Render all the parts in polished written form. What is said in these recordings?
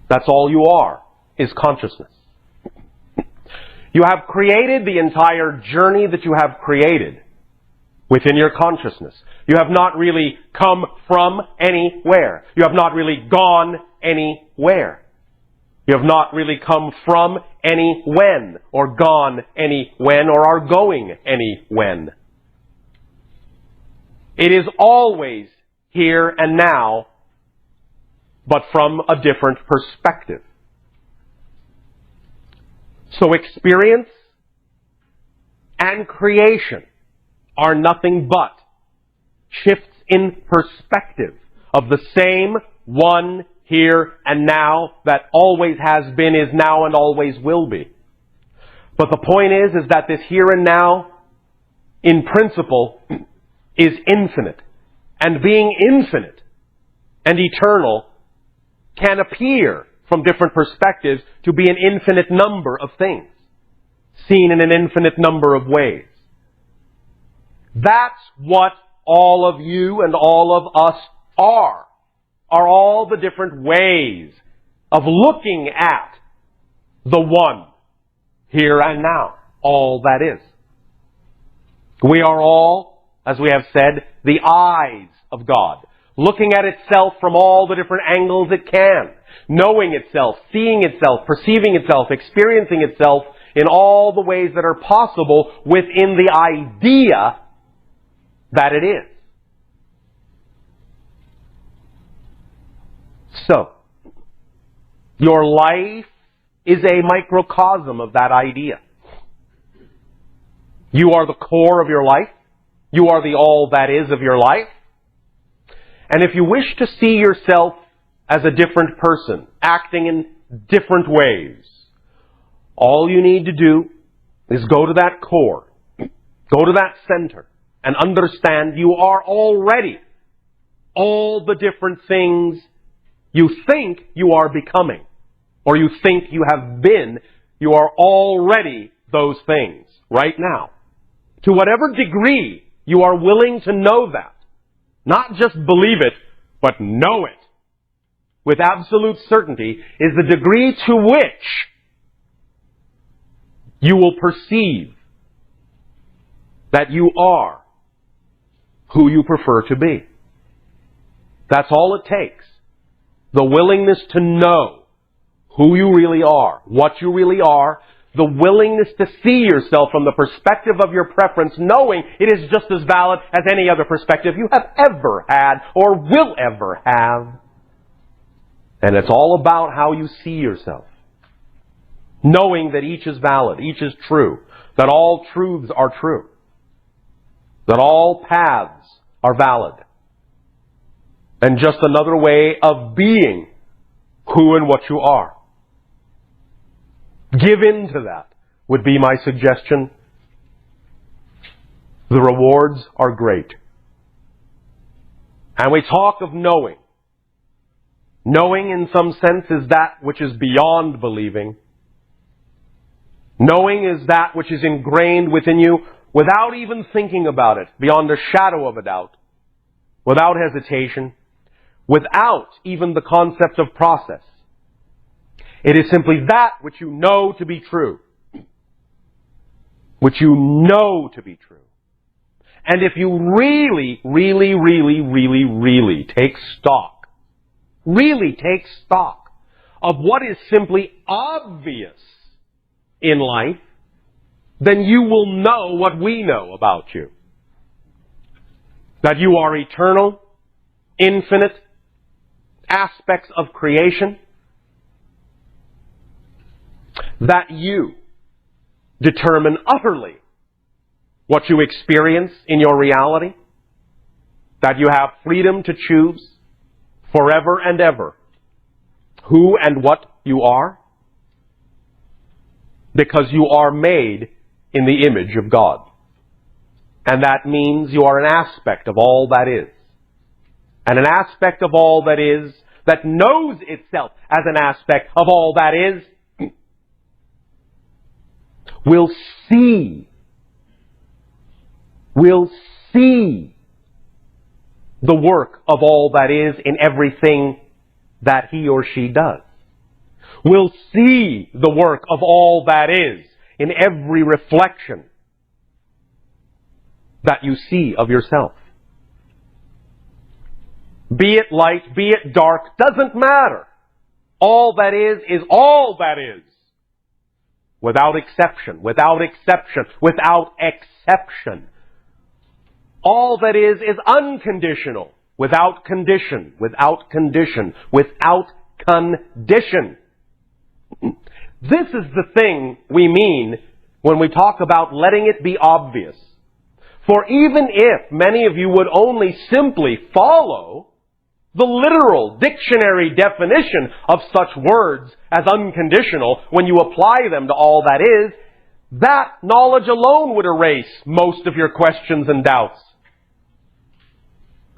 That's all you are, is consciousness. You have created the entire journey that you have created within your consciousness. You have not really come from anywhere. You have not really gone anywhere. You have not really come from any when, or gone any when, or are going any when. It is always here and now, but from a different perspective. So experience and creation are nothing but shifts in perspective of the same one here and now that always has been, is now, and always will be. But the point is that this here and now, in principle, is infinite. And being infinite and eternal can appear from different perspectives to be an infinite number of things, seen in an infinite number of ways. That's what all of you and all of us are all the different ways of looking at the one, here and now, all that is. We are all, as we have said, the eyes of God, looking at itself from all the different angles it can, knowing itself, seeing itself, perceiving itself, experiencing itself in all the ways that are possible within the idea that it is. So, your life is a microcosm of that idea. You are the core of your life. You are the all that is of your life. And if you wish to see yourself as a different person, acting in different ways, all you need to do is go to that core, go to that center, and understand you are already all the different things you think you are becoming, or you think you have been. You are already those things right now. To whatever degree you are willing to know that, not just believe it, but know it with absolute certainty, is the degree to which you will perceive that you are who you prefer to be. That's all it takes. The willingness to know who you really are, what you really are, the willingness to see yourself from the perspective of your preference, knowing it is just as valid as any other perspective you have ever had or will ever have. And it's all about how you see yourself. Knowing that each is valid, each is true, that all truths are true, that all paths are valid, and just another way of being who and what you are. Give in to that would be my suggestion. The rewards are great. And we talk of knowing. Knowing, in some sense, is that which is beyond believing. Knowing is that which is ingrained within you without even thinking about it, beyond a shadow of a doubt, without hesitation, without even the concept of process. It is simply that which you know to be true. Which you know to be true. And if you really take stock of what is simply obvious in life, then you will know what we know about you. That you are eternal, infinite aspects of creation. That you determine utterly what you experience in your reality. That you have freedom to choose forever and ever who and what you are. Because you are made in the image of God. And that means you are an aspect of all that is. And an aspect of all that is, that knows itself as an aspect of all that is, will see the work of all that is in everything that he or she does. will see the work of all that is in every reflection that you see of yourself. Be it light, be it dark, doesn't matter. All that is all that is. Without exception, without exception, without exception. All that is unconditional, without condition, without condition, without condition. This is the thing we mean when we talk about letting it be obvious. For even if many of you would only simply follow the literal dictionary definition of such words as unconditional when you apply them to all that is, that knowledge alone would erase most of your questions and doubts.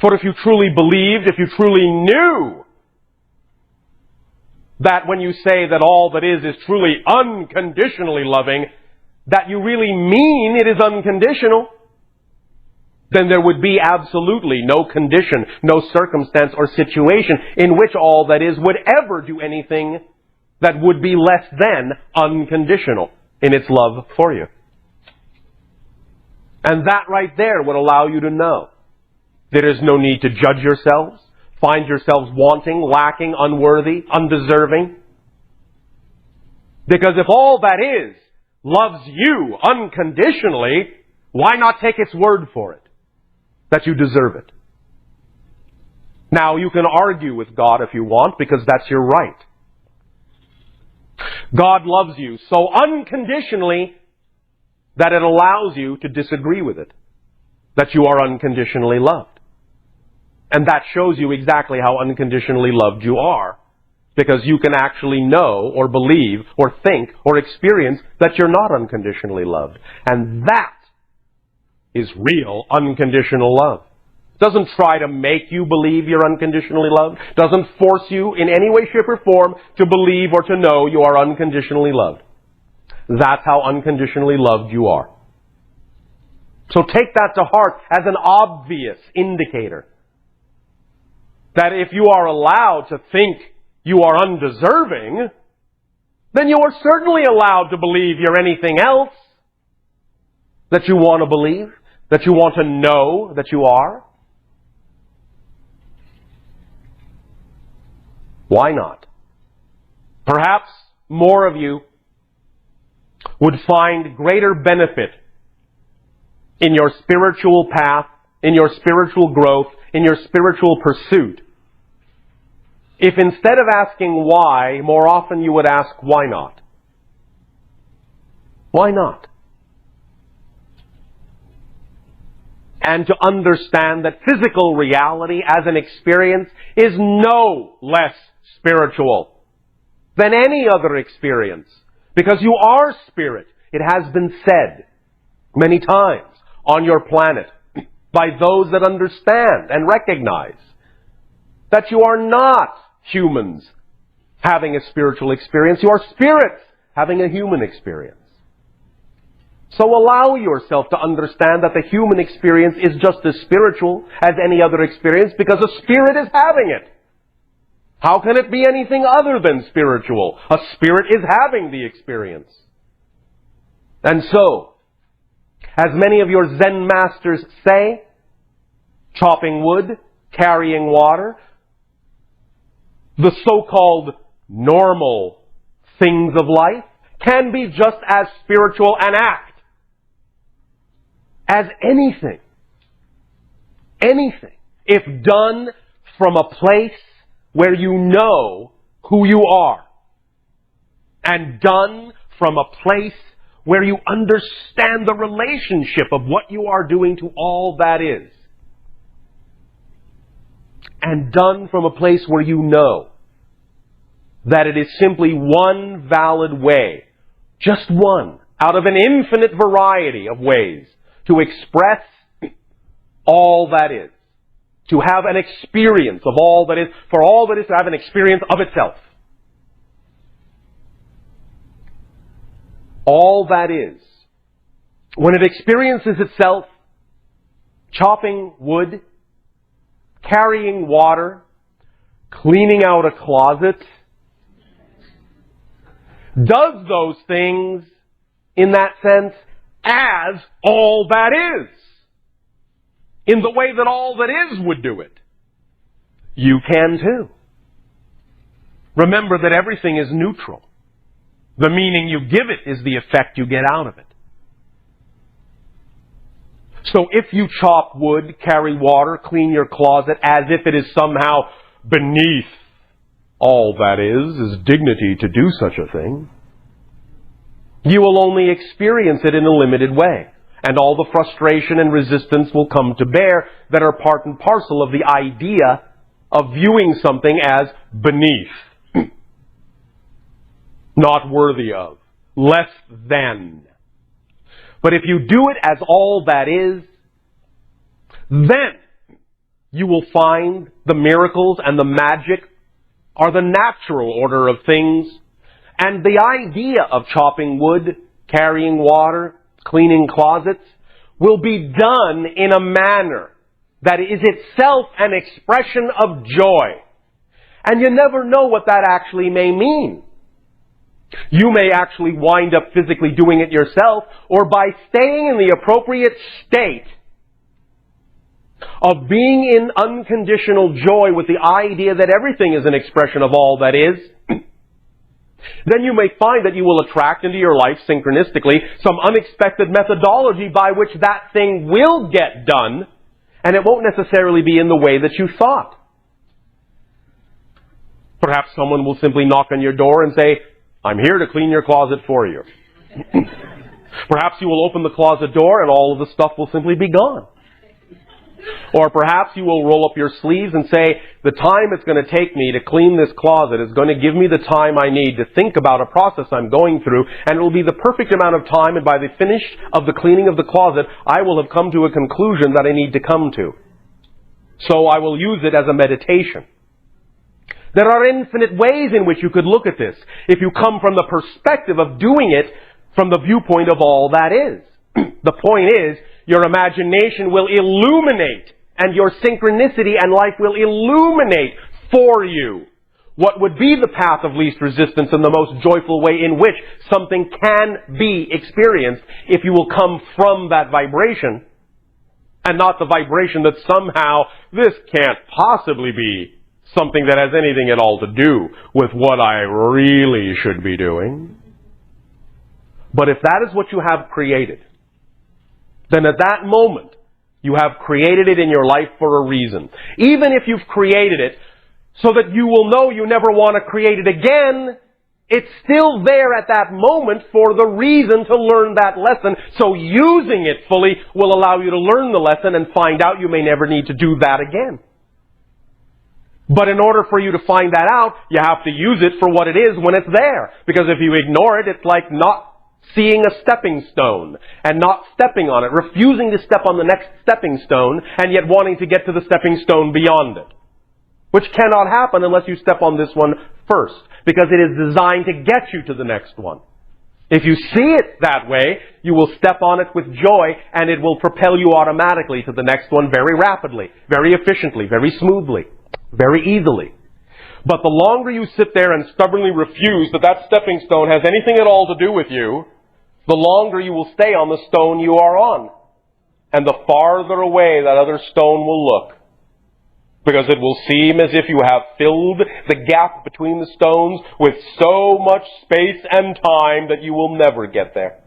For if you truly believed, if you truly knew that when you say that all that is truly unconditionally loving, that you really mean it is unconditional, then there would be absolutely no condition, no circumstance or situation in which all that is would ever do anything that would be less than unconditional in its love for you. And that right there would allow you to know there is no need to judge yourselves, find yourselves wanting, lacking, unworthy, undeserving. Because if all that is loves you unconditionally, why not take its word for it? That you deserve it. Now, you can argue with God if you want, because that's your right. God loves you so unconditionally that it allows you to disagree with it. That you are unconditionally loved. And that shows you exactly how unconditionally loved you are. Because you can actually know, or believe, or think, or experience that you're not unconditionally loved. And that is real unconditional love. Doesn't try to make you believe you're unconditionally loved. Doesn't force you in any way, shape, or form to believe or to know you are unconditionally loved. That's how unconditionally loved you are. So take that to heart as an obvious indicator that if you are allowed to think you are undeserving, then you are certainly allowed to believe you're anything else that you want to believe, that you want to know that you are. Why not? Perhaps more of you would find greater benefit in your spiritual path, in your spiritual growth, in your spiritual pursuit, if instead of asking why, more often you would ask why not. Why not? And to understand that physical reality as an experience is no less spiritual than any other experience. Because you are spirit. It has been said many times on your planet by those that understand and recognize that you are not humans having a spiritual experience. You are spirits having a human experience. So allow yourself to understand that the human experience is just as spiritual as any other experience because a spirit is having it. How can it be anything other than spiritual? A spirit is having the experience. And so, as many of your Zen masters say, chopping wood, carrying water, the so-called normal things of life can be just as spiritual an act as anything. Anything. If done from a place where you know who you are. And done from a place where you understand the relationship of what you are doing to all that is. And done from a place where you know that it is simply one valid way, just one, out of an infinite variety of ways, to express all that is. To have an experience of all that is, for all that is to have an experience of itself. All that is, when it experiences itself, chopping wood, carrying water, cleaning out a closet, does those things, in that sense, as all that is, in the way that all that is would do it. You can too. Remember that everything is neutral. The meaning you give it is the effect you get out of it. So if you chop wood, carry water, clean your closet as if it is somehow beneath all that is dignity to do such a thing, you will only experience it in a limited way. And all the frustration and resistance will come to bear that are part and parcel of the idea of viewing something as beneath, not worthy of, less than. But if you do it as all that is, then you will find the miracles and the magic are the natural order of things. And the idea of chopping wood, carrying water, cleaning closets will be done in a manner that is itself an expression of joy. And you never know what that actually may mean. You may actually wind up physically doing it yourself, or by staying in the appropriate state of being in unconditional joy with the idea that everything is an expression of all that is, then you may find that you will attract into your life synchronistically some unexpected methodology by which that thing will get done, and it won't necessarily be in the way that you thought. Perhaps someone will simply knock on your door and say, "I'm here to clean your closet for you." Perhaps you will open the closet door and all of the stuff will simply be gone. Or perhaps you will roll up your sleeves and say, "The time it's going to take me to clean this closet is going to give me the time I need to think about a process I'm going through, and it will be the perfect amount of time, and by the finish of the cleaning of the closet, I will have come to a conclusion that I need to come to. So I will use it as a meditation." There are infinite ways in which you could look at this if you come from the perspective of doing it from the viewpoint of all that is. The point is, your imagination will illuminate, and your synchronicity and life will illuminate for you what would be the path of least resistance and the most joyful way in which something can be experienced if you will come from that vibration, and not the vibration that somehow this can't possibly be something that has anything at all to do with what I really should be doing. But if that is what you have created, then at that moment, you have created it in your life for a reason. Even if you've created it so that you will know you never want to create it again, it's still there at that moment for the reason to learn that lesson. So using it fully will allow you to learn the lesson and find out you may never need to do that again. But in order for you to find that out, you have to use it for what it is when it's there. Because if you ignore it, it's like not seeing a stepping stone and not stepping on it, refusing to step on the next stepping stone and yet wanting to get to the stepping stone beyond it. Which cannot happen unless you step on this one first, because it is designed to get you to the next one. If you see it that way, you will step on it with joy, and it will propel you automatically to the next one very rapidly, very efficiently, very smoothly, very easily. But the longer you sit there and stubbornly refuse that that stepping stone has anything at all to do with you, the longer you will stay on the stone you are on. And the farther away that other stone will look. Because it will seem as if you have filled the gap between the stones with so much space and time that you will never get there.